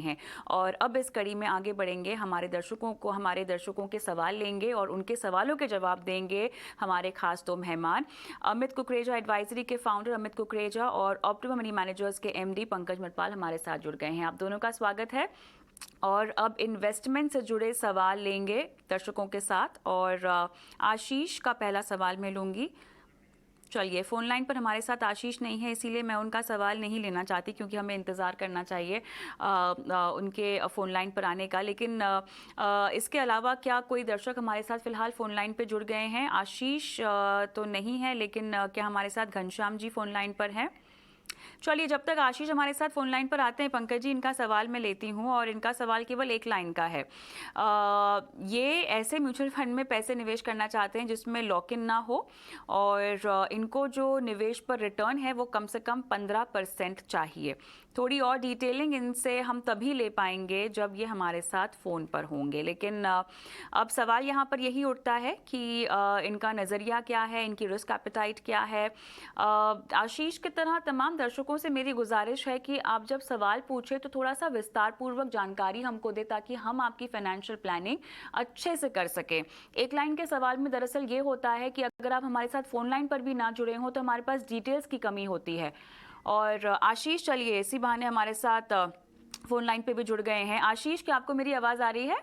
हैं। और अब इस कड़ी में आगे बढ़ेंगे, हमारे दर्शकों के सवाल लेंगे और उनके सवालों के जवाब देंगे हमारे खास दो मेहमान। अमित कुकरेजा एडवाइजरी के फाउंडर अमित कुकरेजा और ऑप्टिमम मनी मैनेजर्स के एमडी पंकज मटवाल हमारे साथ जुड़ गए हैं। आप दोनों का स्वागत है। और अब इन्वेस्टमेंट से जुड़े सवाल लेंगे दर्शकों के साथ, और आशीष का पहला सवाल मैं लूँगी। चलिए, फ़ोन लाइन पर हमारे साथ आशीष नहीं है, इसीलिए मैं उनका सवाल नहीं लेना चाहती क्योंकि हमें इंतज़ार करना चाहिए उनके फ़ोन लाइन पर आने का। लेकिन इसके अलावा क्या कोई दर्शक हमारे साथ फ़िलहाल फ़ोन लाइन पर जुड़ गए हैं? आशीष तो नहीं है, लेकिन क्या हमारे साथ घनश्याम जी फ़ोन लाइन पर हैं? चलिए, जब तक आशीष हमारे साथ फोन लाइन पर आते हैं, पंकज जी इनका सवाल मैं लेती हूँ, और इनका सवाल केवल एक लाइन का है। ये ऐसे म्यूचुअल फंड में पैसे निवेश करना चाहते हैं जिसमें लॉक इन ना हो, और इनको जो निवेश पर रिटर्न है वो कम से कम 15% चाहिए। थोड़ी और डिटेलिंग इनसे हम तभी ले पाएंगे जब ये हमारे साथ फ़ोन पर होंगे। लेकिन अब सवाल यहाँ पर यही उठता है कि इनका नज़रिया क्या है, इनकी रिस्क एपेटाइट क्या है। आशीष की तरह तमाम दर्शकों से मेरी गुजारिश है कि आप जब सवाल पूछे तो थोड़ा सा विस्तार पूर्वक जानकारी हमको दे, ताकि हम आपकी फाइनेंशियल प्लानिंग अच्छे से कर सकें। एक लाइन के सवाल में दरअसल ये होता है कि अगर आप हमारे साथ फ़ोन लाइन पर भी ना जुड़े हों तो हमारे पास डिटेल्स की कमी होती है। और आशीष, चलिए इसी बहाने हमारे साथ फ़ोन लाइन पे भी जुड़ गए हैं। आशीष, क्या आपको मेरी आवाज़ आ रही है?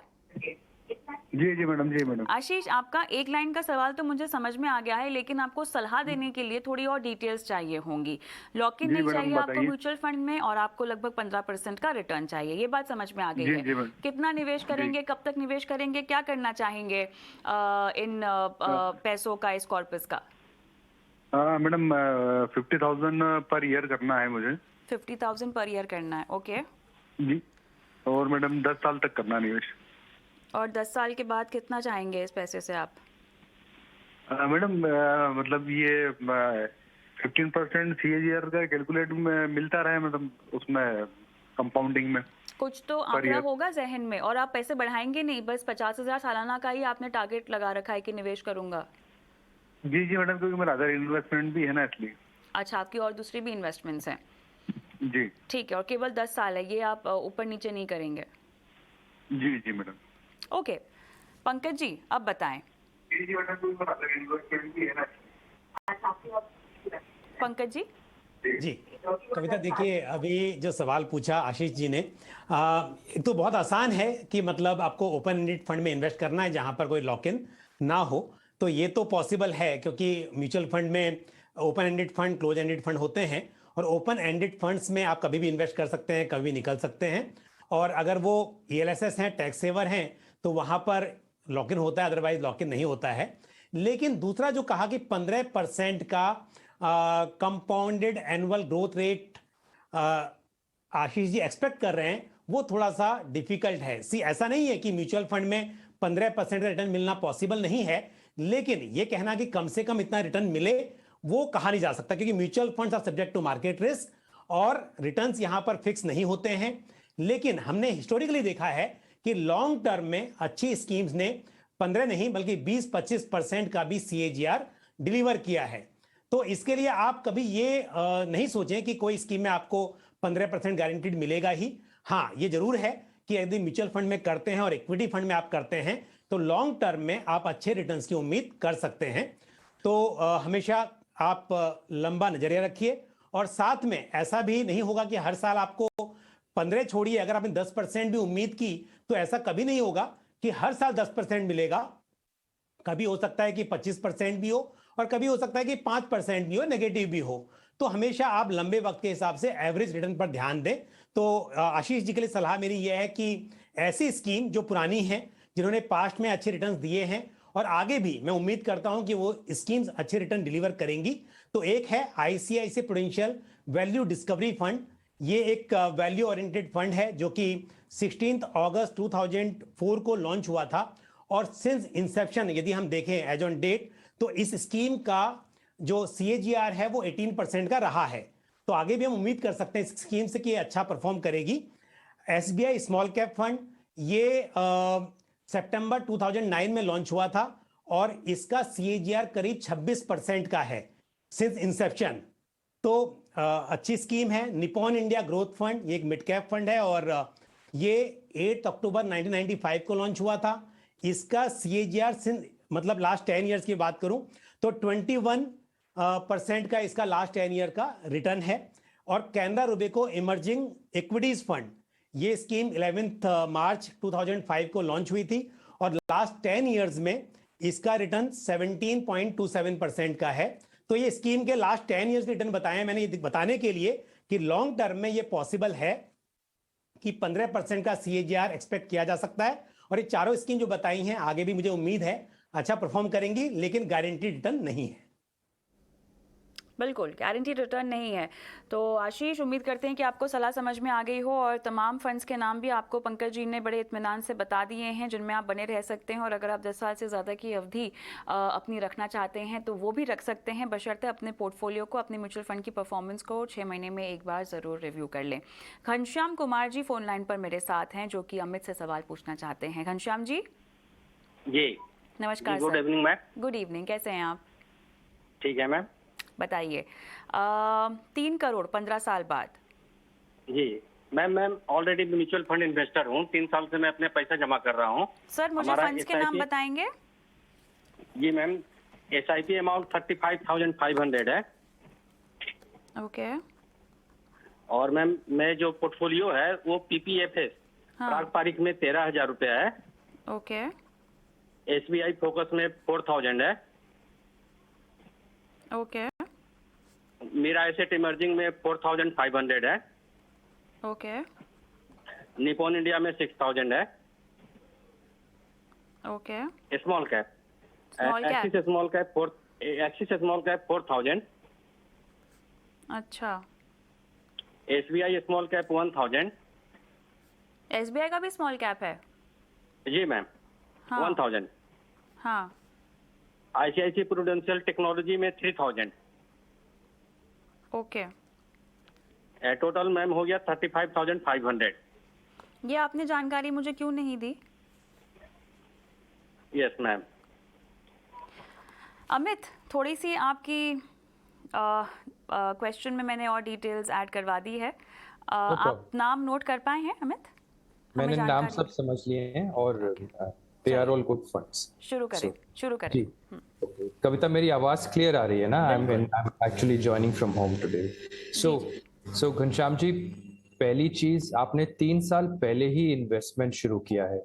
जी जी मैडम, जी मैडम। आशीष, आपका एक लाइन का सवाल तो मुझे समझ में आ गया है, लेकिन आपको सलाह देने के लिए थोड़ी और डिटेल्स चाहिए होंगी। लॉक इन नहीं चाहिए आपको म्यूचुअल फंड में, और आपको लगभग 15% का रिटर्न चाहिए। ये बात समझ में आ गई है। कितना निवेश करेंगे, कब तक निवेश करेंगे, क्या करना चाहेंगे इन पैसों का, इस कॉर्पस का? मैडम 50,000 पर ईयर करना है मुझे। 50,000 पर ईयर करना है, ओके जी। और मैडम 10 साल तक करना निवेश। और 10 साल के बाद कितना चाहेंगे इस पैसे से आप? मैडम मतलब ये 15% CAGR का कैलकुलेट में मिलता रहे, मतलब उसमें कंपाउंडिंग में कुछ तो आंकड़ा होगा जहन में, और आप पैसे बढ़ाएंगे नहीं, बस 50,000 सालाना का ही आपने टारगेट लगा रखा है कि निवेश करूंगा। जी जी मैडम, क्योंकि मेरा अदर इन्वेस्टमेंट भी है ना, इसलिए। अच्छा, आपकी और दूसरी भी इन्वेस्टमेंट्स हैं? जी ठीक है, और केवल 10 साल है, ये आप ऊपर नीचे नहीं करेंगे? जी जी मैडम। ओके, पंकज जी अब बताएं। जी जी मैडम, क्योंकि मेरा अदर इन्वेस्टमेंट भी है ना। पंकज जी। जी कविता, देखिए अभी जो सवाल पूछा आशीष जी ने, एक तो बहुत आसान है कि मतलब आपको ओपन एंडेड फंड में इन्वेस्ट करना है जहां पर कोई लॉक इन ना हो। तो ये तो पॉसिबल है, क्योंकि म्यूचुअल फंड में open ended fund, close ended fund होते हैं, और ओपन एंडेड फंड्स में आप कभी भी इन्वेस्ट कर सकते हैं, कभी निकल सकते हैं। और अगर वो ELSS हैं, टैक्स सेवर हैं, तो वहां पर लॉक इन होता है, अदरवाइज लॉक इन नहीं होता है। लेकिन दूसरा जो कहा कि 15% का compounded annual growth rate Ashish ji expect कर रहे हैं, वो थोड़ा सा डिफिकल्ट है। ऐसा नहीं है कि म्यूचुअल फंड में 15% का रिटर्न मिलना पॉसिबल नहीं है, लेकिन ये कहना कि कम से कम इतना रिटर्न मिले वो कहा नहीं जा सकता, क्योंकि mutual funds are subject to market risk और रिटर्न्स यहां पर फिक्स नहीं होते हैं। लेकिन हमने हिस्टोरिकली देखा है कि लॉन्ग टर्म में अच्छी स्कीम्स ने 15 नहीं बल्कि 20-25% का भी CAGR डिलीवर किया है। तो इसके लिए आप कभी ये नहीं सोचें कि कोई स्कीम में आपको 15% गारंटीड मिलेगा ही। हाँ, ये जरूर है कि यदि म्यूचुअल फंड में करते हैं और इक्विटी फंड में आप करते हैं तो लॉन्ग टर्म में आप अच्छे रिटर्न्स की उम्मीद कर सकते हैं। तो हमेशा आप लंबा नजरिया रखिए, और साथ में ऐसा भी नहीं होगा कि हर साल आपको 15 छोड़िए, अगर आपने 10% भी उम्मीद की तो ऐसा कभी नहीं होगा कि हर साल 10% मिलेगा। कभी हो सकता है कि 25% भी हो, और कभी हो सकता है कि 5% भी हो, नेगेटिव भी हो। तो हमेशा आप लंबे वक्त के हिसाब से एवरेज रिटर्न पर ध्यान दें। तो आशीष जी के लिए सलाह मेरी यह है कि ऐसी स्कीम जो पुरानी है, जिन्होंने पास्ट में अच्छे रिटर्न दिए हैं और आगे भी मैं उम्मीद करता हूं कि वो स्कीम्स अच्छे रिटर्न डिलीवर करेंगी। तो एक है ICICI prudential value discovery fund. ये एक वैल्यू ओरिएंटेड फंड है जो कि 16 अगस्त 2004 को लॉन्च हुआ था, और सिंस इंसेप्शन यदि हम देखें एज ऑन डेट, तो इस स्कीम का जो CAGR है वो 18% का रहा है। तो आगे भी हम उम्मीद कर सकते हैं इस स्कीम से कि अच्छा परफॉर्म करेगी। SBI स्मॉल कैप फंड, ये सितंबर 2009 में लॉन्च हुआ था, और इसका CAGR करीब 26% का है सिंस इंसेप्शन। तो अच्छी स्कीम है। निपॉन इंडिया ग्रोथ फंड, ये एक मिड कैप फंड है और ये 8 अक्टूबर 1995 को लॉन्च हुआ था। इसका CAGR मतलब लास्ट 10 इयर्स की बात करूं तो 21% का इसका लास्ट 10 ईयर का रिटर्न है। और कैनरा रुबिको इमर्जिंग इक्विटीज फंड, ये स्कीम 11 मार्च 2005 को लॉन्च हुई थी और लास्ट 10 इयर्स में इसका रिटर्न 17.27% का है। तो ये स्कीम के लास्ट 10 इयर्स रिटर्न बताए मैंने ये बताने के लिए कि लॉन्ग टर्म में ये पॉसिबल है कि 15% का CAGR एक्सपेक्ट किया जा सकता है। और ये चारों स्कीम जो बताई हैं आगे भी मुझे उम्मीद है अच्छा परफॉर्म करेंगी, लेकिन गारंटी रिटर्न नहीं है। बिल्कुल गारंटी रिटर्न नहीं है। तो आशीष, उम्मीद करते हैं कि आपको सलाह समझ में आ गई हो और तमाम फंड्स के नाम भी आपको पंकज जी ने बड़े इत्मीनान से बता दिए हैं जिनमें आप बने रह सकते हैं। और अगर आप 10 साल से ज़्यादा की अवधि अपनी रखना चाहते हैं तो वो भी रख सकते हैं, बशर्ते अपने पोर्टफोलियो को, अपने म्यूचुअल फंड की परफॉर्मेंस को 6 महीने में एक बार ज़रूर रिव्यू कर लें। घनश्याम कुमार जी फ़ोन लाइन पर मेरे साथ हैं जो कि अमित से सवाल पूछना चाहते हैं। घनश्याम जी जी नमस्कार। Good evening ma'am. Good evening, कैसे हैं आप? ठीक है मैम। बताइए। 3 करोड़ 15 साल बाद। जी ma'am already mutual fund investor हूँ, 3 साल से मैं अपने पैसा जमा कर रहा हूँ। सर मुझे फंड्स के नाम बताएंगे? जी मैम, SIP अमाउंट 35,500 है। ओके। और मैम मैं जो पोर्टफोलियो है वो PPF है। हाँ। पारंपरिक में 13,000 रुपया है। ओके। SBI फोकस में 4,000 है। ओके। मेरा एसेट इमर्जिंग में 4,500 है। ओके। निपॉन इंडिया में 6,000 है। Okay. Small cap axis small cap 4,000। अच्छा। SBI small cap 1,000। SBI का भी स्मॉल कैप है? जी मैम। हाँ। 1,000। हाँ। ICICI प्रूडेंशियल टेक्नोलॉजी में 3,000। ओके। टोटल मैम हो गया 35,500। ये आपने जानकारी मुझे क्यों नहीं दी? Yes ma'am. अमित, थोड़ी सी आपकी क्वेश्चन में मैंने और डिटेल्स ऐड करवा दी है। आप नाम नोट कर पाए हैं अमित? मैंने नाम सब समझ लिए हैं और they are all good funds. शुरू करें। जी। कविता, मेरी आवाज क्लियर आ रही है ना? I am actually joining from home today. So Ghanshyam ji, पहली चीज, आपने 3 साल पहले ही इन्वेस्टमेंट शुरू किया है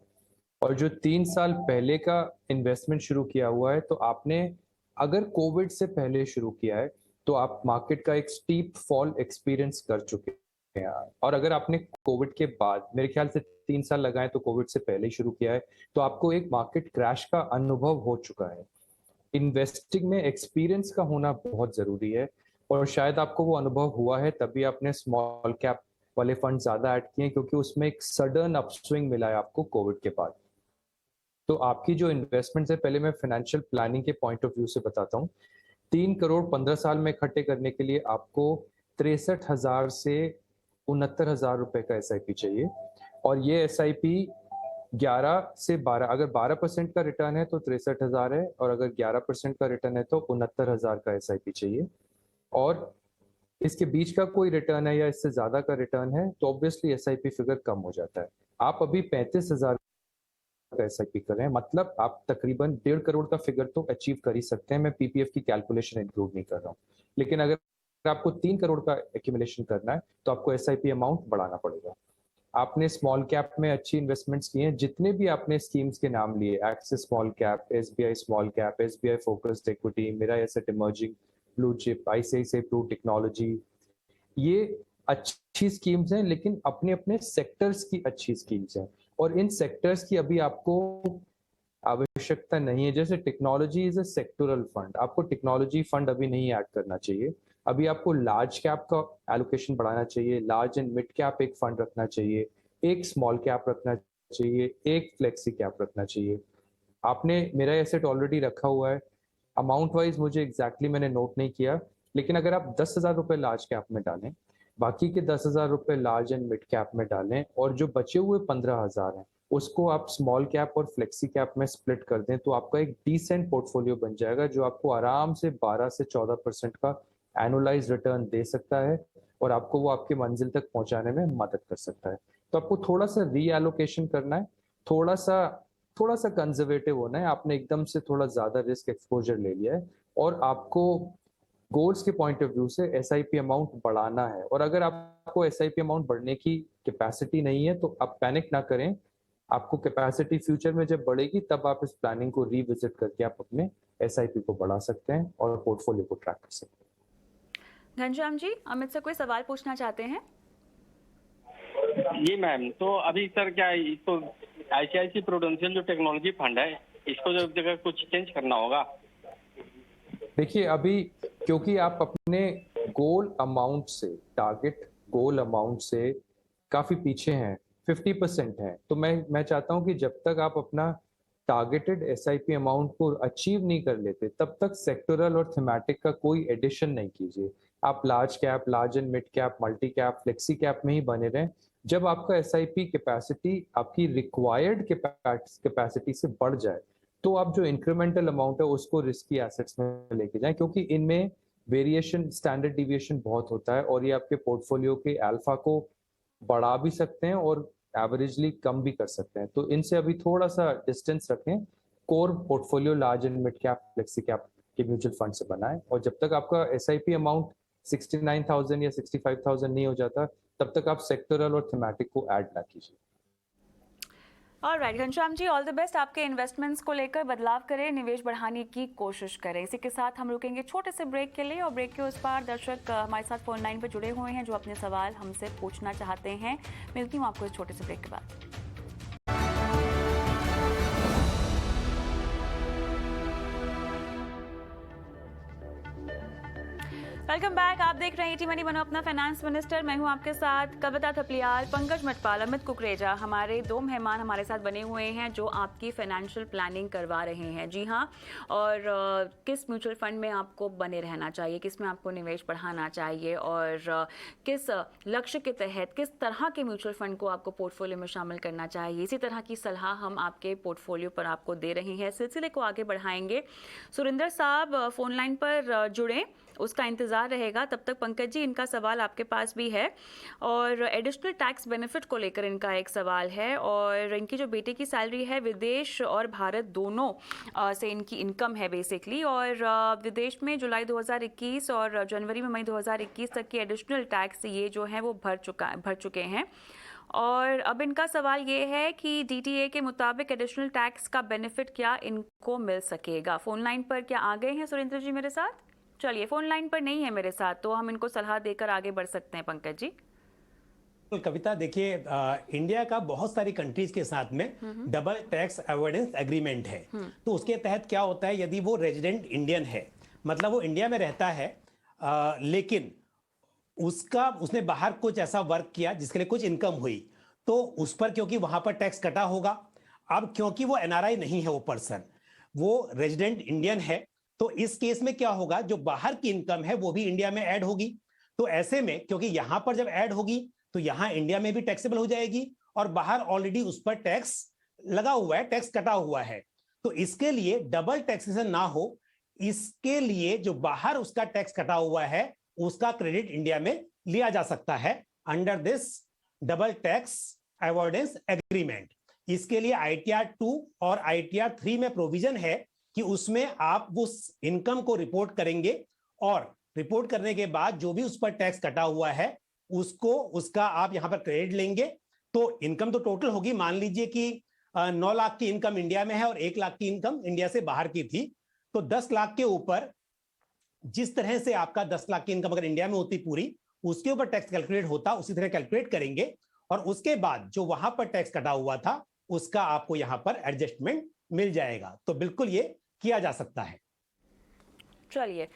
और जो 3 साल पहले का इन्वेस्टमेंट शुरू किया हुआ है, तो आपने अगर कोविड से पहले शुरू किया है तो आप मार्केट का एक स्टीप फॉल एक्सपीरियंस कर चुके हैं। और अगर आपने कोविड के बाद, मेरे ख्याल से 3 साल लगाए तो कोविड से पहले शुरू किया है, तो आपको एक मार्केट क्रैश का अनुभव हो चुका है। इन्वेस्टिंग में एक्सपीरियंस का होना बहुत जरूरी है और शायद आपको वो अनुभव हुआ है, तभी आपने स्मॉल कैप वाले फंड ज्यादा ऐड किए, क्योंकि उसमें एक सडन अपस्विंग मिला है आपको कोविड के बाद। तो आपकी जो इन्वेस्टमेंट है, पहले मैं फाइनेंशियल प्लानिंग के पॉइंट ऑफ व्यू से बताता हूँ। 3 करोड़ 15 साल में इकट्ठे करने के लिए आपको 63,000 से 69,000 रुपए का SIP चाहिए। और ये SIP 11 से 12, अगर 12% का रिटर्न है तो 63,000 है, और अगर 11% का रिटर्न है तो 69,000 का SIP चाहिए। और इसके बीच का कोई रिटर्न है या इससे ज्यादा का रिटर्न है तो ऑब्वियसली SIP फिगर कम हो जाता है। आप अभी 35,000 का SIP कर रहे हैं, मतलब आप तकरीबन 1.5 करोड़ का फिगर तो अचीव कर ही सकते हैं। मैं PPF की कैलकुलेशन इंक्लूड नहीं कर रहा हूँ। लेकिन अगर आपको 3 करोड़ का एक्यूमुलेशन करना है तो आपको SIP अमाउंट बढ़ाना पड़ेगा। आपने स्मॉल कैप में अच्छी इन्वेस्टमेंट्स किए हैं, जितने भी आपने स्कीम्स के नाम लिए, Axis small cap, SBI small cap, SBI focused equity, Mirae asset emerging, blue chip, ICICI Pru technology, ये अच्छी स्कीम्स हैं, लेकिन अपने अपने सेक्टर्स की अच्छी स्कीम्स हैं और इन सेक्टर्स की अभी आपको आवश्यकता नहीं है। जैसे technology is a sectoral fund, आपको टेक्नोलॉजी फंड अभी नहीं ऐड करना चाहिए। अभी आपको लार्ज कैप का एलोकेशन बढ़ाना चाहिए, लार्ज एंड मिड कैप एक फंड रखना चाहिए, एक स्मॉल कैप रखना चाहिए, एक फ्लेक्सी कैप रखना चाहिए। आपने मेरा एसेट ऑलरेडी रखा हुआ है, अमाउंट वाइज मुझे एग्जैक्टली मैंने नोट नहीं किया, लेकिन अगर आप 10,000 रुपए लार्ज कैप में डालें, बाकी के 10,000 रुपए लार्ज एंड मिड कैप में डालें, और जो बचे हुए 15,000 हैं उसको आप स्मॉल कैप और फ्लेक्सी कैप में स्प्लिट कर दें, तो आपका एक डिसेंट पोर्टफोलियो बन जाएगा जो आपको आराम से 12 से 14% का एनुअलाइज रिटर्न दे सकता है और आपको वो आपके मंजिल तक पहुंचाने में मदद कर सकता है। तो आपको थोड़ा सा रीएलोकेशन करना है, थोड़ा सा कंजर्वेटिव होना है। आपने एकदम से थोड़ा ज्यादा रिस्क एक्सपोजर ले लिया है और आपको गोल्स के पॉइंट ऑफ व्यू से एसआईपी अमाउंट बढ़ाना है। और अगर आपको एसआईपी अमाउंट बढ़ने की कैपेसिटी नहीं है तो आप पैनिक ना करें। आपको कैपेसिटी फ्यूचर में जब बढ़ेगी तब आप इस प्लानिंग को रिविजिट करके आप अपने एसआईपी को बढ़ा सकते हैं और पोर्टफोलियो को ट्रैक कर सकते हैं। घनश्याम जी, अमित से कोई सवाल पूछना चाहते हैं? जी मैम, तो अभी सर क्या है, तो आईसीआईसी प्रूडेंशियल जो टेक्नोलॉजी फंड है, इसको जो जगह कुछ चेंज करना होगा। देखिए अभी क्योंकि आप अपने टारगेट गोल अमाउंट से काफी पीछे हैं, 50% है, तो मैं चाहता हूं कि जब तक आप अपना टारगेटेड एसआईपी अमाउंट को अचीव नहीं कर लेते तब तक सेक्टोरल और थीमेटिक का कोई एडिशन नहीं कीजिए। आप large cap, large and mid cap, multi cap, flexi cap में ही बने रहें। जब आपका एसआईपी कैपेसिटी आपकी रिक्वायर्ड कैपेसिटी से बढ़ जाए तो आप जो इंक्रीमेंटल अमाउंट है उसको रिस्की एसेट्स में लेके जाएं, क्योंकि इनमें वेरिएशन, स्टैंडर्ड डिविएशन बहुत होता है और ये आपके पोर्टफोलियो के अल्फा को बढ़ा भी सकते हैं और एवरेजली कम भी कर सकते हैं। तो इनसे अभी थोड़ा सा डिस्टेंस रखें। Core portfolio large and mid cap, flexi cap के म्यूचुअल फंड से बनाएं और जब तक आपका एसआईपी अमाउंट 69,000 या 65,000 नहीं हो जाता तब तक आप सेक्टरल और थीमेटिक को ऐड ना कीजिए। Alright Ghanshyam ji, all the best. आपके इन्वेस्टमेंट्स को लेकर बदलाव करें, निवेश बढ़ाने की कोशिश करें। इसी के साथ हम रुकेंगे छोटे से ब्रेक के लिए और ब्रेक के उस पार दर्शक हमारे साथ फोन लाइन पर जुड़े हुए हैं जो अपने सवाल हमसे पूछना चाहते हैं। मिलती हूँ आपको इस छोटे से ब्रेक के बाद। Welcome back. आप देख रहे हैं ईटी मनी बनो अपना फाइनेंस मिनिस्टर। मैं हूं आपके साथ कविता थपलियाल, पंकज मटपाल, अमित कुकरेजा। हमारे दो मेहमान हमारे साथ बने हुए हैं जो आपकी फाइनेंशियल प्लानिंग करवा रहे हैं। जी हाँ, और किस म्यूचुअल फंड में आपको बने रहना चाहिए, किस में आपको निवेश बढ़ाना चाहिए और किस लक्ष्य के तहत किस तरह के म्यूचुअल फंड को आपको पोर्टफोलियो में शामिल करना चाहिए, इसी तरह की सलाह हम आपके पोर्टफोलियो पर आपको दे रहे हैं। सिलसिले को आगे बढ़ाएंगे। सुरेंद्र साहब फोन लाइन पर जुड़े, उसका इंतज़ार रहेगा। तब तक पंकज जी, इनका सवाल आपके पास भी है और एडिशनल टैक्स बेनिफिट को लेकर इनका एक सवाल है। और इनकी जो बेटे की सैलरी है, विदेश और भारत दोनों से इनकी इनकम है बेसिकली, और विदेश में जुलाई 2021 और जनवरी में मई 2021 तक की एडिशनल टैक्स ये जो है वो भर चुके हैं। और अब इनका सवाल ये है कि डीटीए के मुताबिक एडिशनल टैक्स का बेनिफिट क्या इनको मिल सकेगा। फोन लाइन पर क्या आ गए हैं सुरेंद्र जी मेरे साथ? चलिए, फोन लाइन पर नहीं है मेरे साथ, तो हम इनको सलाह देकर आगे बढ़ सकते हैं। पंकज जी। तो कविता देखिए, इंडिया का बहुत सारी कंट्रीज के साथ में डबल टैक्स अवॉइडेंस एग्रीमेंट है। तो उसके तहत क्या होता है, यदि वो रेजिडेंट इंडियन है, मतलब वो इंडिया में रहता है लेकिन उसने बाहर कुछ ऐसा वर्क किया जिसके लिए कुछ इनकम हुई, तो उस पर क्योंकि वहां पर टैक्स कटा होगा। अब क्योंकि वो एनआरआई नहीं है, वो पर्सन वो रेजिडेंट इंडियन है, तो इस केस में क्या होगा, जो बाहर की इनकम है वो भी इंडिया में ऐड होगी। तो ऐसे में क्योंकि यहां पर जब ऐड होगी तो यहां इंडिया में भी टैक्सेबल हो जाएगी और बाहर ऑलरेडी उस पर टैक्स लगा हुआ है, टैक्स कटा हुआ है। तो इसके लिए डबल टैक्सेशन ना हो, इसके लिए जो बाहर उसका टैक्स कटा हुआ है उसका क्रेडिट इंडिया में लिया जा सकता है under this double tax avoidance agreement. इसके लिए ITR 2 और ITR 3 में प्रोविजन है कि उसमें आप उस इनकम को रिपोर्ट करेंगे और रिपोर्ट करने के बाद जो भी उस पर टैक्स कटा हुआ है उसका आप यहां पर क्रेडिट लेंगे। तो इनकम तो टोटल होगी, मान लीजिए कि 9 लाख की इनकम इंडिया में है और 1 लाख की इनकम इंडिया से बाहर की थी, तो 10 लाख के ऊपर जिस तरह से आपका 10 लाख की इनकम अगर इंडिया में होती पूरी, उसके ऊपर टैक्स कैलकुलेट होता, उसी तरह कैलकुलेट करेंगे और उसके बाद जो वहां पर टैक्स कटा हुआ था उसका आपको यहां पर एडजस्टमेंट मिल जाएगा। तो बिल्कुल ये किया जा सकता है। चलिए,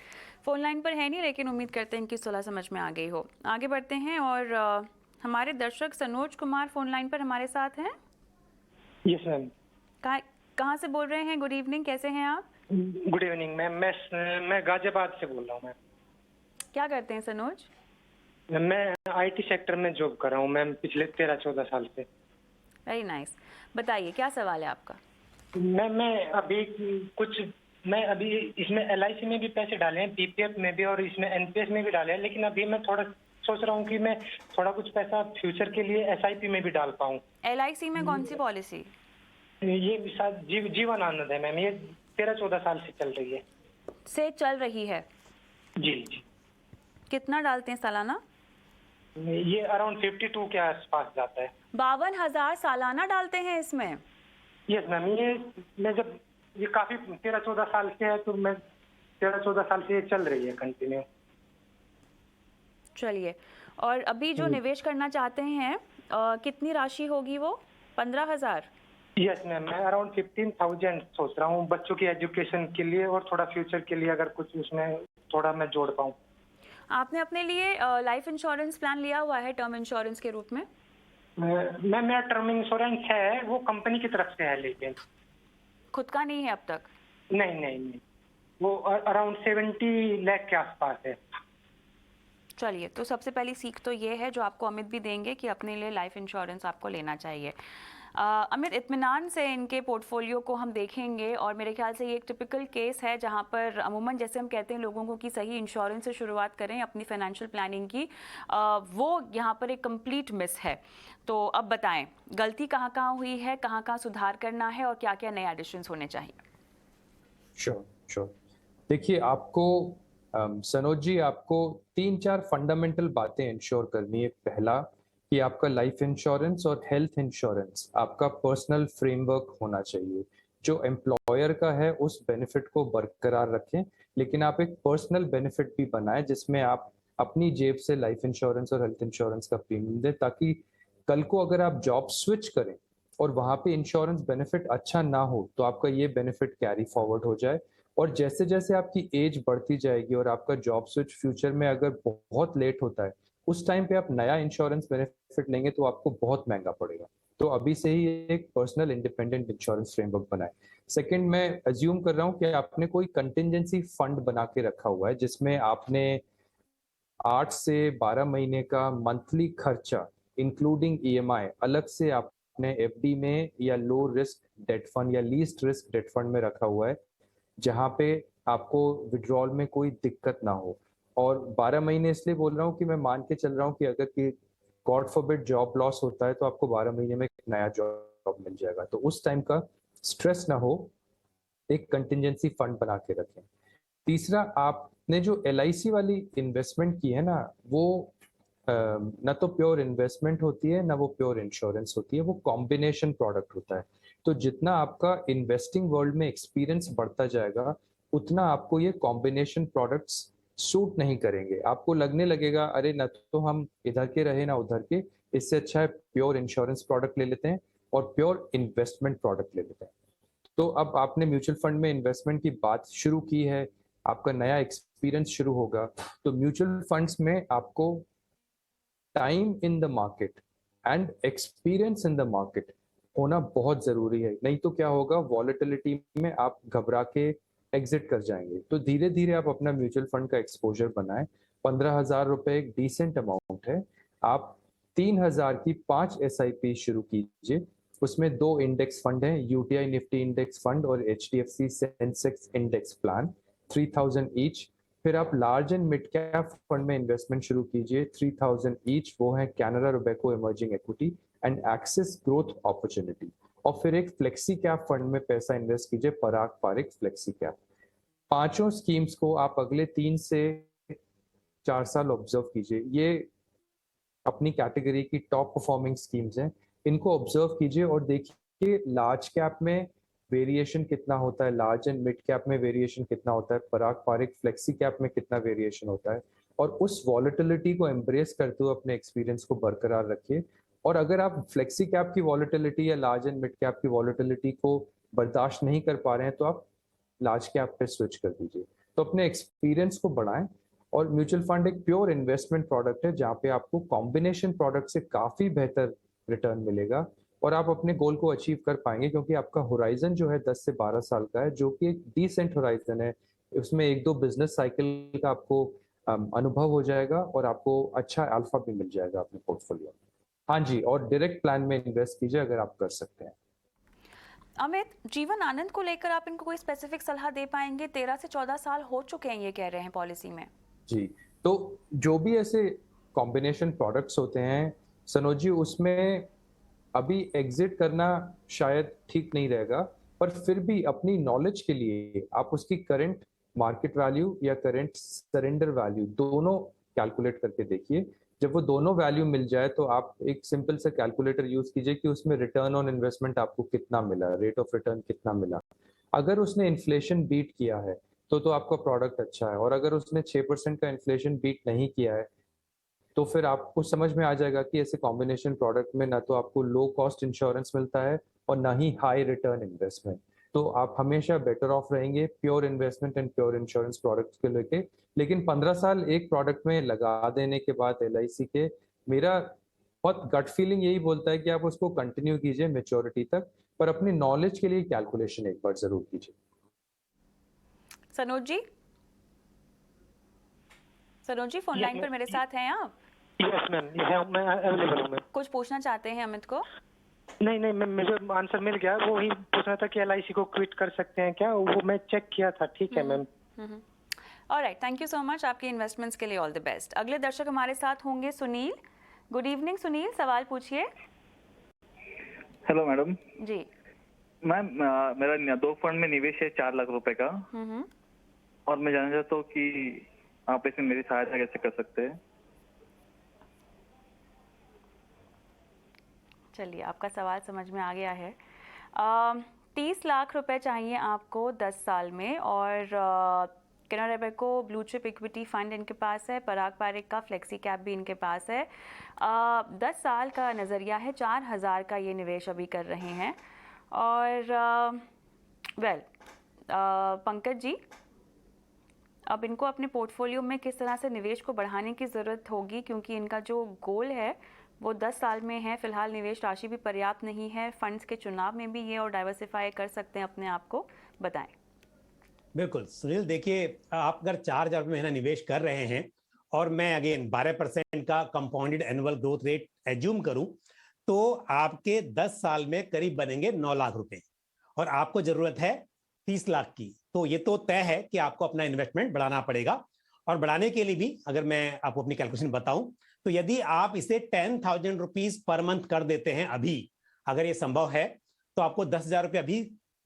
फोन लाइन पर है नहीं, लेकिन उम्मीद करते हैं कि सलाह समझ में आ गई हो। आगे बढ़ते हैं और हमारे दर्शक सनोज कुमार फोन लाइन पर हमारे साथ हैं। Yes ma'am. कहाँ से बोल रहे हैं? गुड इवनिंग, कैसे हैं आप? गुड इवनिंग मैम, मैं गाजियाबाद से बोल रहा हूँ मैम। क्या करते हैं सनोज? मैं IT सेक्टर में जॉब कर रहा हूँ मैम पिछले 13-14 साल से। Very nice. बताइए क्या सवाल है आपका? मैं अभी इसमें LIC में भी पैसे डाले हैं, PPF में भी और इसमें NPS में भी डाले हैं, लेकिन अभी मैं थोड़ा सोच रहा हूँ कि मैं थोड़ा कुछ पैसा फ्यूचर के लिए SIP में भी डाल पाऊँ। LIC में कौन सी पॉलिसी? ये शायद जीवन आनंद है मैम, ये 13-14 साल से चल रही है। से चल रही है? जी जी। कितना डालते हैं सालाना? ये अराउंड 52 के आसपास जाता है। 52,000 सालाना डालते हैं इसमें? यस मैम, ये मैं जब ये काफी 13-14 साल से है, तो मैं 13-14 साल से ये चल रही है कंटिन्यू। चलिए, और अभी जो निवेश करना चाहते हैं कितनी राशि होगी वो? 15,000? यस मैम, मैं अराउंड 15,000 सोच रहा हूँ बच्चों की एजुकेशन के लिए, और थोड़ा फ्यूचर के लिए अगर कुछ उसमें थोड़ा मैं जोड़ पाऊँ। आपने अपने लिए लाइफ इंश्योरेंस प्लान लिया हुआ है टर्म इंश्योरेंस के रूप में? मैम मेरा टर्म इंश्योरेंस है, वो कंपनी की तरफ से है, लेकिन खुद का नहीं है अब तक? नहीं, वो अराउंड 70 लाख के आसपास है। चलिए, तो सबसे पहली सीख तो ये है जो आपको अमित भी देंगे कि अपने लिए लाइफ इंश्योरेंस आपको लेना चाहिए। अमित, इत्मीनान से इनके पोर्टफोलियो को हम देखेंगे और मेरे ख्याल से ये एक टिपिकल केस है जहां पर अमूमन जैसे हम कहते हैं लोगों को कि सही इंश्योरेंस से शुरुआत करें अपनी फाइनेंशियल प्लानिंग की, वो यहाँ पर एक कंप्लीट मिस है। तो अब बताएं, गलती कहाँ कहाँ हुई है, कहाँ कहाँ सुधार करना है और क्या क्या नए एडिशंस होने चाहिए? श्योर। देखिए, आपको सनोज जी, आपको 3-4 फंडामेंटल बातें इंश्योर करनी है। पहला कि आपका लाइफ इंश्योरेंस और हेल्थ इंश्योरेंस आपका पर्सनल फ्रेमवर्क होना चाहिए। जो एम्प्लॉयर का है उस बेनिफिट को बरकरार रखें, लेकिन आप एक पर्सनल बेनिफिट भी बनाएं जिसमें आप अपनी जेब से लाइफ इंश्योरेंस और हेल्थ इंश्योरेंस का प्रीमियम दें, ताकि कल को अगर आप जॉब स्विच करें और वहां पे इंश्योरेंस बेनिफिट अच्छा ना हो तो आपका ये बेनिफिट कैरी फॉरवर्ड हो जाए। और जैसे जैसे आपकी एज बढ़ती जाएगी और आपका जॉब स्विच फ्यूचर में अगर बहुत लेट होता है, उस टाइम पे आप नया इंश्योरेंस बेनिफिट लेंगे तो आपको बहुत महंगा पड़ेगा। तो अभी से ही एक पर्सनल इंडिपेंडेंट इंश्योरेंस फ्रेमवर्क बनाए। सेकंड, मैं अज्यूम कर रहा हूँ कि आपने कोई कंटिजेंसी फंड बना के रखा हुआ है जिसमें आपने 8 से 12 महीने का मंथली खर्चा इंक्लूडिंग EMI अलग से आपने FD में या लो रिस्क डेट फंड या लीस्ट रिस्क डेट फंड में रखा हुआ है, जहां पे आपको विड्रॉल में कोई दिक्कत ना हो। और 12 महीने इसलिए बोल रहा हूँ कि मैं मान के चल रहा हूँ कि अगर कि गॉड फॉरबिड जॉब लॉस होता है तो आपको 12 महीने में एक नया जॉब मिल जाएगा, तो उस टाइम का स्ट्रेस ना हो, एक कंटिजेंसी फंड बना के रखें। तीसरा, आपने जो LIC वाली इन्वेस्टमेंट की है ना, वो ना तो प्योर इन्वेस्टमेंट होती है ना वो प्योर इंश्योरेंस होती है, वो कॉम्बिनेशन प्रोडक्ट होता है। तो जितना आपका इन्वेस्टिंग वर्ल्ड में एक्सपीरियंस बढ़ता जाएगा उतना आपको ये कॉम्बिनेशन प्रोडक्ट्स सूट नहीं करेंगे। आपको लगने लगेगा अरे न तो हम इधर के रहे ना उधर के, इससे अच्छा है प्योर इंश्योरेंस प्रोडक्ट ले लेते हैं और प्योर इन्वेस्टमेंट प्रोडक्ट ले लेते हैं। तो अब आपने म्यूचुअल फंड में इन्वेस्टमेंट की बात शुरू की है, आपका नया एक्सपीरियंस शुरू होगा, तो म्यूचुअल फंड्स में आपको time in the market and experience in the market होना बहुत जरूरी है। नहीं तो क्या होगा, वॉलेटिलिटी में आप घबरा के एग्जिट कर जाएंगे। तो धीरे धीरे आप अपना म्यूचुअल फंड का एक्सपोजर बनाएं। 15,000 रुपए एक डिसेंट अमाउंट है। आप 3,000 की 5 SIP शुरू कीजिए। उसमें 2 इंडेक्स फंड हैं, UTI निफ्टी इंडेक्स फंड और HDFC Sensex index plan, 3,000 each. फिर आप large and mid cap fund में इन्वेस्टमेंट शुरू कीजिए, 3,000 ईच। वो है Canara Robeco emerging equity and axis growth opportunity. और फिर एक फ्लेक्सी कैप फंड में पैसा इन्वेस्ट कीजिए, पराग पारिक फ्लेक्सी कैप। पांचों स्कीम्स को आप अगले 3 से 4 साल ऑब्जर्व कीजिए। ये अपनी कैटेगरी की टॉप परफॉर्मिंग स्कीम्स हैं, इनको ऑब्जर्व कीजिए और देखिए लार्ज कैप में वेरिएशन कितना होता है, लार्ज एंड मिड कैप में वेरिएशन कितना होता है, पराग पारिक फ्लेक्सी कैप में कितना वेरिएशन होता है। और उस वॉलेटिलिटी को एम्ब्रेस करते हुए अपने एक्सपीरियंस को बरकरार रखिए। और अगर आप फ्लेक्सी कैप की वॉलेटिलिटी या लार्ज एंड मिड कैप की वॉलेटिलिटी को बर्दाश्त नहीं कर पा रहे हैं तो आप लार्ज कैप पे स्विच कर दीजिए। तो अपने एक्सपीरियंस को बढ़ाएं। और म्यूचुअल फंड एक प्योर इन्वेस्टमेंट प्रोडक्ट है जहाँ पे आपको कॉम्बिनेशन प्रोडक्ट से काफी बेहतर रिटर्न मिलेगा और आप अपने गोल को अचीव कर पाएंगे, क्योंकि आपका होराइजन जो है 10 से 12 साल का है, जो कि एक डिसेंट होराइजन है। उसमें 1-2 बिजनेस साइकिल का आपको अनुभव हो जाएगा और आपको अच्छा अल्फा भी मिल जाएगा अपने पोर्टफोलियो में। हाँ जी, और डायरेक्ट प्लान में इन्वेस्ट कीजिए अगर आप कर सकते हैं। अमित, जीवन आनंद को लेकर आप इनको कोई स्पेसिफिक सलाह दे पाएंगे? 13 से 14 साल हो चुके हैं ये कह रहे हैं पॉलिसी में। जी, तो जो भी ऐसे कॉम्बिनेशन प्रोडक्ट्स होते हैं सनोज जी, उसमें अभी एग्जिट करना शायद ठीक नहीं रहेगा, पर फिर भी अपनी नॉलेज के लिए आप उसकी करंट मार्केट वैल्यू या करंट सरेंडर वैल्यू दोनों कैलकुलेट करके देखिए। जब वो दोनों वैल्यू मिल जाए तो आप एक सिंपल सा कैलकुलेटर यूज कीजिए कि उसमें रिटर्न ऑन इन्वेस्टमेंट आपको कितना मिला, रेट ऑफ रिटर्न कितना मिला। अगर उसने इन्फ्लेशन बीट किया है तो आपका प्रोडक्ट अच्छा है, और अगर उसने 6% का इन्फ्लेशन बीट नहीं किया है तो फिर आपको समझ में आ जाएगा कि ऐसे कॉम्बिनेशन प्रोडक्ट में ना तो आपको लो कॉस्ट इंश्योरेंस मिलता है और ना ही हाई रिटर्न इन्वेस्टमेंट। तो आप हमेशा बेटर ऑफ रहेंगे pure investment and pure insurance products के लेके। लेकिन 15 साल एक प्रोडक्ट में लगा देने के बाद LIC के, मेरा बहुत गट फीलिंग यही बोलता है कि आप उसको कंटिन्यू कीजिए मेच्योरिटी तक, पर अपनी नॉलेज के लिए कैलकुलेशन एक बार जरूर कीजिए। सनोज जी, सनोज जी फोन लाइन पर मेरे साथ हैं आप? यस मैम, मैं अवेलेबल हूँ मैम। कुछ पूछना चाहते हैं अमित को? नहीं नहीं मैम, मुझे आंसर मिल गया। वो ही पूछना था कि LIC को क्विट कर सकते हैं क्या, वो मैं चेक किया था। ठीक है ma'am. Alright, thank you so much. आपके इन्वेस्टमेंट्स के लिए ऑल द बेस्ट। अगले दर्शक हमारे साथ होंगे सुनील। गुड इवनिंग सुनील, सवाल पूछिए। हेलो मैडम जी मैम, मेरा 2 फंड में निवेश है 4 लाख रुपए का, और मैं जानना चाहता हूँ कि आप इसमें मेरी सहायता कैसे कर सकते हैं। चलिए, आपका सवाल समझ में आ गया है। 30 लाख रुपए चाहिए आपको 10 साल में, और Canara Robeco blue chip equity fund इनके पास है, पराग पारिक का फ्लेक्सी कैप भी इनके पास है। 10 साल का नज़रिया है, 4000 का ये निवेश अभी कर रहे हैं। और पंकज जी, अब इनको अपने पोर्टफोलियो में किस तरह से निवेश को बढ़ाने की ज़रूरत होगी, क्योंकि इनका जो गोल है वो 10 साल में है। फिलहाल निवेश राशि भी पर्याप्त नहीं है। फंड्स के चुनाव में भी ये और डाइवर्सिफाई कर सकते हैं अपने आप को, बताएं। बिल्कुल सुनील, देखिए आप अगर 4,000 रुपये महीना निवेश कर रहे हैं और मैं अगेन 12% का compounded annual growth rate assume करूं, तो आपके 10 साल में करीब बनेंगे 9 लाख रुपए, और आपको जरूरत है 30 लाख की। तो ये तो तय है कि आपको अपना इन्वेस्टमेंट बढ़ाना पड़ेगा। और बढ़ाने के लिए भी अगर मैं आपको अपनी कैलकुलेशन बताऊं, तो यदि आप इसे 10,000 रुपीज पर मंथ कर देते हैं अभी, अगर ये संभव है, तो आपको 10,000 रुपये अभी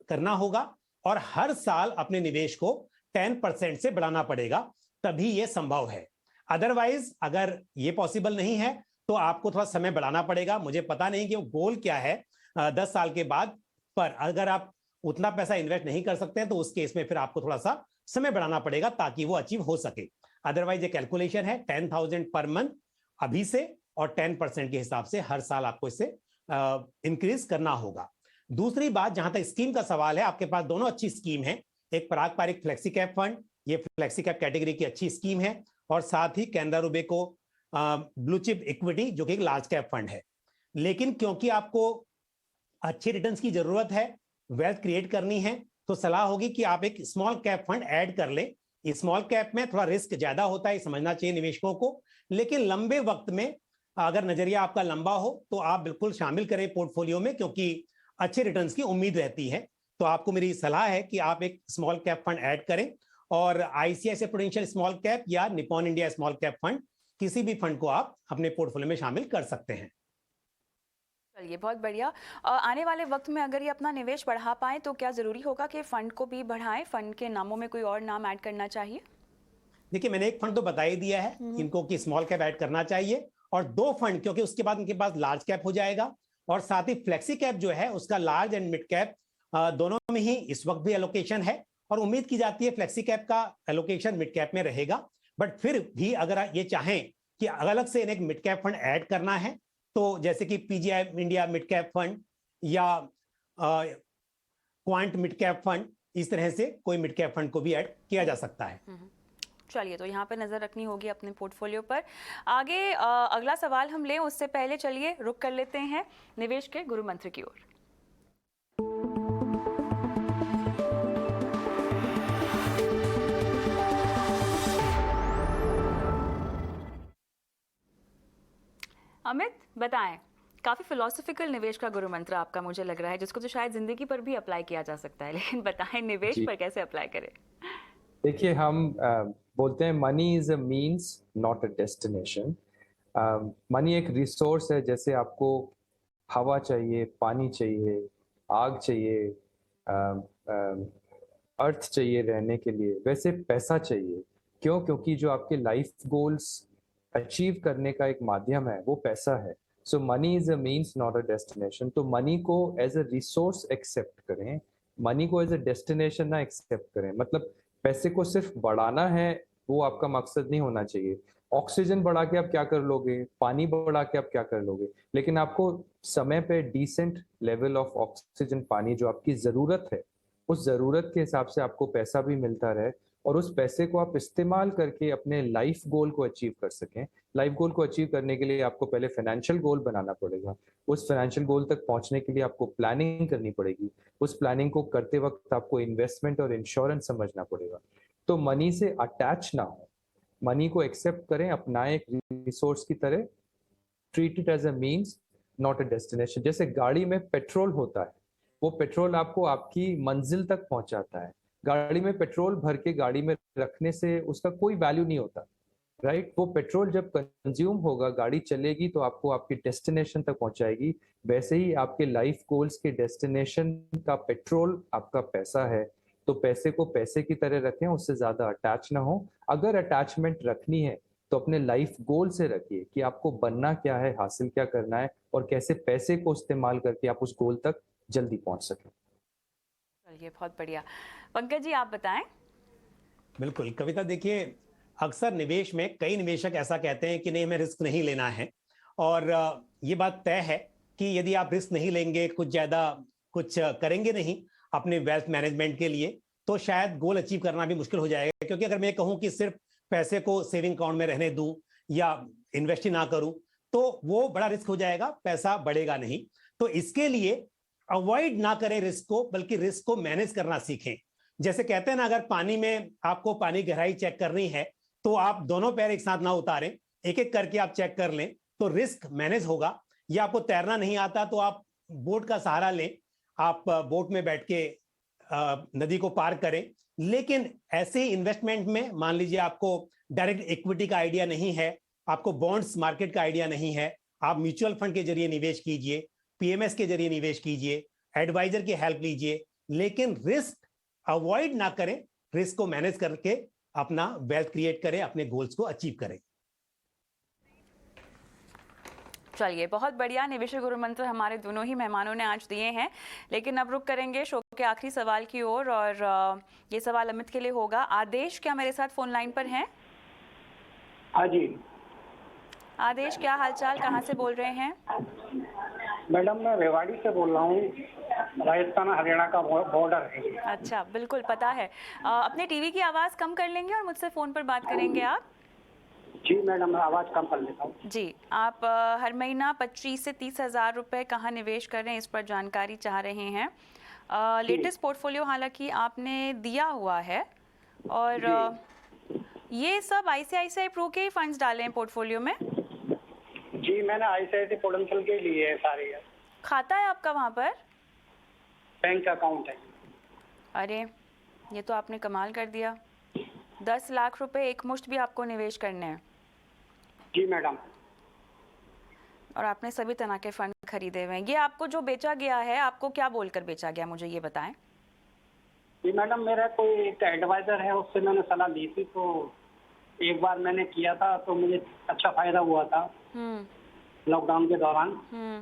करना होगा और हर साल अपने निवेश को 10% से बढ़ाना पड़ेगा, तभी ये संभव है। अदरवाइज अगर ये पॉसिबल नहीं है तो आपको थोड़ा समय बढ़ाना पड़ेगा। मुझे पता नहीं कि वो गोल क्या है 10 साल के बाद, पर अगर आप उतना पैसा इन्वेस्ट नहीं कर सकते हैं तो उस केस में फिर आपको थोड़ा सा समय बढ़ाना पड़ेगा ताकि वो अचीव हो सके। अदरवाइज ये कैलकुलेशन है 10,000 पर मंथ अभी से, और 10% के हिसाब से हर साल आपको इसे इंक्रीज करना होगा। दूसरी बात, जहां तक स्कीम का सवाल है, आपके पास दोनों अच्छी स्कीम है। एक पराग पारिक फ्लेक्सी कैप फंड, ये फ्लेक्सी कैप कैटेगरी की अच्छी स्कीम है, और साथ ही कैनरा रुबेको ब्लू चिप इक्विटी जो कि एक लार्ज कैप फंड है। लेकिन क्योंकि आपको अच्छे रिटर्न्स की जरूरत है, वेल्थ क्रिएट करनी है, तो सलाह होगी कि आप एक स्मॉल कैप फंड ऐड कर लें। स्मॉल कैप में थोड़ा रिस्क ज्यादा होता है, समझना चाहिए निवेशकों को, लेकिन लंबे वक्त में अगर नजरिया आपका लंबा हो तो आप बिल्कुल शामिल करें पोर्टफोलियो में, क्योंकि अच्छे रिटर्न्स की उम्मीद रहती है। तो आपको मेरी सलाह है कि आप एक स्मॉल कैप फंड ऐड करें, और ICICI प्रूडेंशियल स्मॉल कैप या Nippon India small cap fund, किसी भी फंड को आप अपने पोर्टफोलियो में शामिल कर सकते हैं। चलिए, बहुत बढ़िया। आने वाले वक्त में अगर ये अपना निवेश बढ़ा पाए तो क्या जरूरी होगा कि फंड को भी बढ़ाएं? फंड के नामों में कोई और नाम ऐड करना चाहिए? देखिए, मैंने एक फंड तो बता ही दिया है इनको कि स्मॉल कैप ऐड करना चाहिए, और 2 फंड, क्योंकि उसके बाद इनके पास लार्ज कैप हो जाएगा, और साथ ही फ्लेक्सी कैप जो है उसका लार्ज एंड मिड कैप दोनों में ही इस वक्त भी एलोकेशन है, और उम्मीद की जाती है फ्लेक्सी कैप का एलोकेशन मिड कैप में रहेगा। बट फिर भी अगर ये चाहें कि अलग से एक मिड कैप फंड ऐड करना है, तो जैसे कि PGI India mid cap fund या क्वांट मिड कैप फंड, इस तरह से कोई मिड कैप फंड को भी ऐड किया जा सकता है। चलिए, तो यहाँ पे नजर रखनी होगी अपने पोर्टफोलियो पर। आगे अगला सवाल हम लें उससे पहले चलिए रुक कर लेते हैं निवेश के गुरु मंत्र की ओर। अमित, बताएं, काफी फिलोसॉफिकल निवेश का गुरु मंत्र आपका मुझे लग रहा है, जिसको तो शायद जिंदगी पर भी अप्लाई किया जा सकता है, लेकिन बताएं निवेश पर कैसे अप्लाई करें? देखिए, हम बोलते हैं money is a means not a destination. Money एक रिसोर्स है, जैसे आपको हवा चाहिए, पानी चाहिए, आग चाहिए, अर्थ चाहिए रहने के लिए, वैसे पैसा चाहिए। क्यों? क्योंकि जो आपके लाइफ गोल्स अचीव करने का एक माध्यम है वो पैसा है। So money is a means not a destination. तो मनी को एज अ रिसोर्स एक्सेप्ट करें, मनी को एज अ डेस्टिनेशन ना एक्सेप्ट करें। मतलब पैसे को सिर्फ बढ़ाना है वो आपका मकसद नहीं होना चाहिए। ऑक्सीजन बढ़ा के आप क्या कर लोगे, पानी बढ़ा के आप क्या कर लोगे, लेकिन आपको समय पे डिसेंट लेवल ऑफ ऑक्सीजन, पानी जो आपकी जरूरत है, उस जरूरत के हिसाब से आपको पैसा भी मिलता रहे और उस पैसे को आप इस्तेमाल करके अपने लाइफ गोल को अचीव कर सकें। लाइफ गोल को अचीव करने के लिए आपको पहले फाइनेंशियल गोल बनाना पड़ेगा। उस फाइनेंशियल गोल तक पहुंचने के लिए आपको प्लानिंग करनी पड़ेगी। उस प्लानिंग को करते वक्त आपको इन्वेस्टमेंट और इंश्योरेंस समझना पड़ेगा। तो मनी से अटैच ना हो, मनी को एक्सेप्ट करें, अपनाएं एक रिसोर्स की तरह, treat it as a means not a destination. जैसे गाड़ी में पेट्रोल होता है, वो पेट्रोल आपको आपकी मंजिल तक पहुंचाता है। गाड़ी में पेट्रोल भर के गाड़ी में रखने से उसका कोई वैल्यू नहीं होता, राइट? वो पेट्रोल जब कंज्यूम होगा, गाड़ी चलेगी तो आपको आपकी डेस्टिनेशन तक पहुंचाएगी। वैसे ही आपके लाइफ गोल्स के डेस्टिनेशन का पेट्रोल आपका पैसा है। तो पैसे को पैसे की तरह रखें, उससे ज्यादा अटैच ना हो। अगर अटैचमेंट रखनी है तो अपने लाइफ गोल से रखिए कि आपको बनना क्या है, हासिल क्या करना है और कैसे पैसे को इस्तेमाल करके आप उस गोल तक जल्दी पहुंच सकें। चलिए, बहुत बढ़िया। पंकज जी, आप बताएं। बिल्कुल कविता, देखिए अक्सर निवेश में कई निवेशक ऐसा कहते हैं कि नहीं, हमें रिस्क नहीं लेना है। और ये बात तय है कि यदि आप रिस्क नहीं लेंगे, कुछ ज्यादा कुछ करेंगे नहीं अपने वेल्थ मैनेजमेंट के लिए, तो शायद गोल अचीव करना भी मुश्किल हो जाएगा। क्योंकि अगर मैं कहूं कि सिर्फ पैसे को सेविंग अकाउंट में रहने दूं या इन्वेस्ट ही ना करूं, तो वो बड़ा रिस्क हो जाएगा, पैसा बढ़ेगा नहीं। तो इसके लिए अवॉइड ना करें रिस्क को, बल्कि रिस्क को मैनेज करना सीखें। जैसे कहते हैं ना, अगर पानी में आपको पानी गहराई चेक करनी है तो आप दोनों पैर एक साथ ना उतारें, एक एक करके आप चेक कर लें, तो रिस्क मैनेज होगा। या आपको तैरना नहीं आता तो आप बोट का सहारा लें, आप बोट में बैठ के नदी को पार करें। लेकिन ऐसे ही इन्वेस्टमेंट में मान लीजिए आपको डायरेक्ट इक्विटी का आइडिया नहीं है, आपको बॉन्ड्स मार्केट का आइडिया नहीं है, आप म्यूचुअल फंड के जरिए निवेश कीजिए, पीएमएस के जरिए निवेश कीजिए, एडवाइजर की हेल्प लीजिए, लेकिन रिस्क अवॉइड ना करें। रिस्क को मैनेज करके अपना वेल्थ क्रिएट करें, अपने गोल्स को अचीव करें। चलिए, बहुत बढ़िया निवेश गुरु मंत्र हमारे दोनों ही मेहमानों ने आज दिए हैं। लेकिन अब रुक करेंगे शो के आखिरी सवाल की ओर, और ये सवाल अमित के लिए होगा। आदेश क्या मेरे साथ फोन लाइन पर हैं? हाँ जी। आदेश, क्या हालचाल, कहाँ से बोल रहे हैं? मैडम, मैं रेवाड़ी से बोल रहा हूँ, राजस्थान हरियाणा का बॉर्डर है। अच्छा, बिल्कुल पता है। अपने टीवी की आवाज़ कम कर लेंगे और मुझसे फ़ोन पर बात करेंगे आप? जी मैडम, आवाज़ कम कर लेता हूँ। जी, आप हर महीना 25 से 30 हज़ार रुपये कहाँ निवेश कर रहे हैं, इस पर जानकारी चाह रहे हैं। लेटेस्ट पोर्टफोलियो हालांकि आपने दिया हुआ है, और ये सब ICICI प्रो के ही फंड्स डाले हैं पोर्टफोलियो में? जी, मैंने ICICI प्रोडेंशियल के लिए है सारे। खाता है आपका वहाँ पर? बैंक अकाउंट है। अरे, ये तो आपने कमाल कर दिया। 10 लाख रुपए एक मुश्त भी आपको निवेश करने हैं? जी मैडम। और आपने सभी तरह के फंड खरीदे हुए हैं। ये आपको जो बेचा गया है, आपको क्या बोलकर बेचा गया, मुझे ये बताएं। जी मैडम, मेरा कोई एक एडवाइजर है, उससे मैंने सलाह ली थी, तो एक बार मैंने किया था तो मुझे अच्छा फायदा हुआ था लॉकडाउन के दौरान।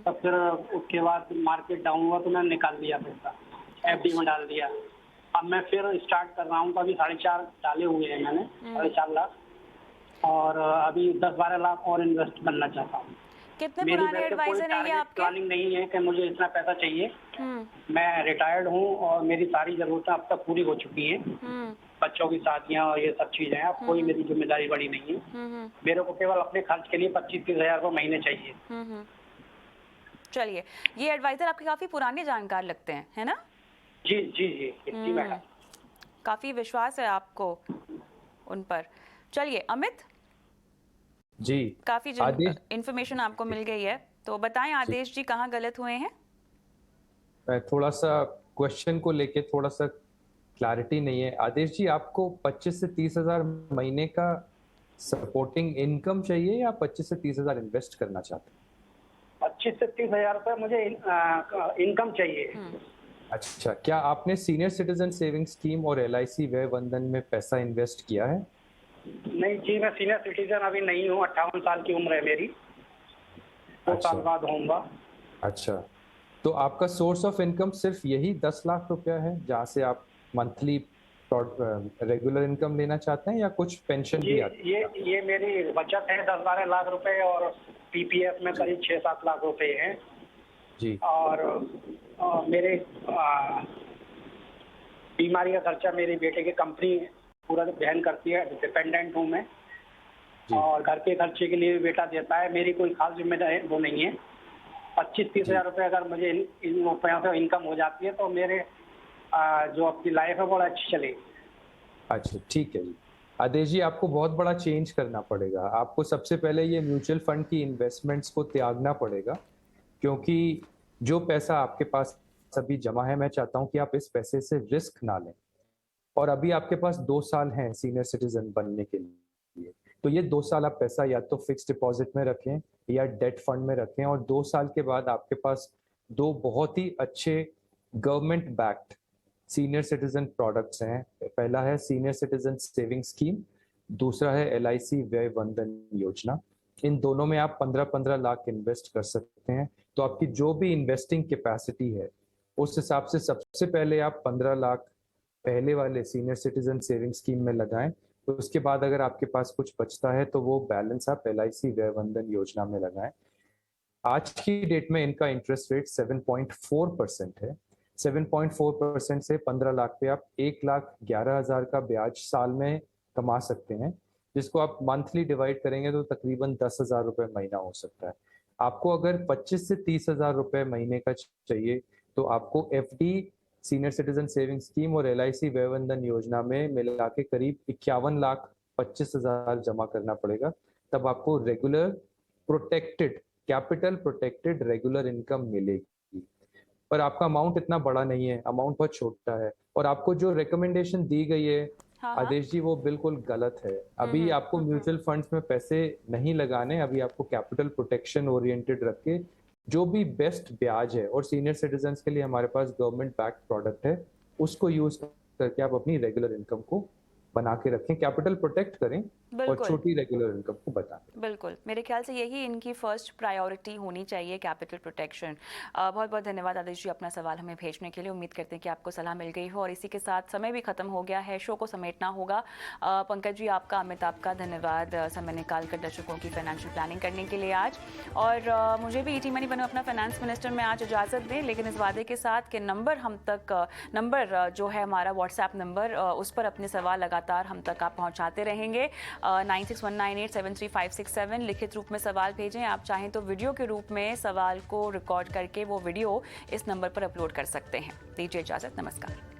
तब फिर उसके बाद मार्केट डाउन हुआ तो मैंने निकाल दिया पैसा, FD में डाल दिया। अब मैं फिर स्टार्ट कर रहा हूँ, तो अभी 4.5 डाले हुए हैं मैंने, 4.5 लाख, और अभी 10-12 लाख और इन्वेस्ट करना चाहता हूँ। कितने पुराने एडवाइजर हैं ये आपके? प्लानिंग नहीं है कि मुझे इतना पैसा चाहिए। मैं रिटायर्ड हूँ और मेरी सारी जरूरतें अब तक पूरी हो चुकी हैं। बच्चों की शादियाँ और ये सब चीजें हैं, अब कोई मेरी जिम्मेदारी बड़ी नहीं है। मेरे को केवल अपने खर्च के लिए 25-30 हज़ार रुपये महीने चाहिए। चलिए, ये एडवाइजर आपके काफी पुराने जानकार लगते हैं, है ना? जी जी जी जी मैडम। काफी विश्वास है आपको उन पर। चलिए अमित जी, काफी इंफॉर्मेशन आपको मिल गई है, तो बताएं आदेश जी कहाँ गलत हुए हैं? थोड़ा सा क्वेश्चन को लेके थोड़ा सा क्लैरिटी नहीं है। आदेश जी, आपको 25 से 30 हज़ार महीने का सपोर्टिंग इनकम चाहिए या 25 से 30 हजार इन्वेस्ट करना चाहते हैं? 25 से 30 हजार रुपये मुझे इनकम चाहिए। अच्छा, क्या आपने सीनियर सिटीजन सेविंग स्कीम और LIC व्यय बंधन में पैसा इन्वेस्ट किया है? नहीं जी, मैं सीनियर सिटीजन अभी नहीं हूँ, 58 साल की उम्र है मेरी, 2 अच्छा। साल बाद होऊंगा। अच्छा, तो आपका सोर्स ऑफ इनकम सिर्फ यही 10 लाख रुपया है जहाँ से आप मंथली रेगुलर इनकम लेना चाहते हैं या कुछ पेंशन भी आती है? ये मेरी बचत है 10-12 लाख रुपए और PPF में करीब 6-7 लाख रुपए हैं जी। और मेरे बीमारी का खर्चा मेरे बेटे की कंपनी पूरा वहन करती है, डिपेंडेंट हूँ मैं जी। और घर के खर्चे के लिए भी बेटा देता है, मेरी कोई खास जिम्मेदारी वो नहीं है। 25-30 हजार रुपये अगर मुझे इन रुपयों से इनकम हो जाती है तो मेरे जो अपनी लाइफ है बड़ा अच्छी चलेगी। अच्छा, ठीक है जी। आदेश जी, आपको बहुत बड़ा चेंज करना पड़ेगा। आपको सबसे पहले ये म्यूचुअल फंड की इन्वेस्टमेंट्स को त्यागना पड़ेगा, क्योंकि जो पैसा आपके पास अभी जमा है, मैं चाहता हूं कि आप इस पैसे से रिस्क ना लें। और अभी आपके पास 2 साल हैं सीनियर सिटीजन बनने के लिए, तो ये 2 साल आप पैसा या तो फिक्स डिपॉजिट में रखें या डेट फंड में रखें, और 2 साल के बाद आपके पास 2 बहुत ही अच्छे government backed senior citizen products हैं। पहला है सीनियर सिटीजन सेविंग स्कीम, दूसरा है LIC व्यय बंधन योजना। इन दोनों में आप 15-15 लाख इन्वेस्ट कर सकते हैं। तो आपकी जो भी इन्वेस्टिंग कैपेसिटी है उस हिसाब से सबसे पहले आप 15 लाख पहले वाले सीनियर सिटीजन सेविंग स्कीम में लगाएं, तो उसके बाद अगर आपके पास कुछ बचता है तो वो बैलेंस आप LIC व्यय बंधन योजना में लगाएं। आज की डेट में इनका इंटरेस्ट रेट 7.4% है। 7.4% से 15 लाख पे आप 1,11,000 का ब्याज साल में कमा सकते हैं, जिसको आप मंथली डिवाइड करेंगे तो तकरीबन 10,000 रुपये महीना हो सकता है। आपको अगर 25 से 30,000 रुपये महीने का चाहिए तो आपको FD senior citizen saving scheme और LIC व्यय बंधन योजना में मिला के करीब 51,25,000 जमा करना पड़ेगा। तब आपको regular protected capital protected regular income मिलेगी। पर आपका अमाउंट इतना बड़ा नहीं है, अमाउंट बहुत छोटा है। और आपको जो रिकमेंडेशन दी गई है आदेश जी, वो बिल्कुल गलत है। अभी आपको म्यूचुअल फंड्स में पैसे नहीं लगाने, अभी आपको कैपिटल प्रोटेक्शन ओरिएंटेड रख के जो भी बेस्ट ब्याज है, और सीनियर सिटीजन्स के लिए हमारे पास गवर्नमेंट बैक्ड प्रोडक्ट है, उसको यूज करके आप अपनी रेगुलर इनकम को बना के रखें, कैपिटल प्रोटेक्ट करें और छोटी रेगुलर इनकम को बताएं। बिल्कुल, मेरे ख्याल से यही इनकी फर्स्ट प्रायोरिटी होनी चाहिए, कैपिटल प्रोटेक्शन। बहुत बहुत धन्यवाद आदेश जी अपना सवाल हमें भेजने के लिए। उम्मीद करते हैं कि आपको सलाह मिल गई हो। और इसी के साथ समय भी खत्म हो गया है, शो को समेटना होगा। पंकज जी आपका, अमित आपका धन्यवाद समय निकाल कर दर्शकों की फाइनेंशियल प्लानिंग करने के लिए आज। और मुझे भी ईटी मनी बनो अपना फाइनेंस मिनिस्टर में आज इजाज़त दें, लेकिन इस वादे के साथ कि नंबर जो है हमारा व्हाट्सएप नंबर, उस पर अपने सवाल लगातार हम तक आप पहुंचाते रहेंगे। 9619873567 लिखित रूप में सवाल भेजें। आप चाहें तो वीडियो के रूप में सवाल को रिकॉर्ड करके वो वीडियो इस नंबर पर अपलोड कर सकते हैं। दीजिए इजाज़त, नमस्कार।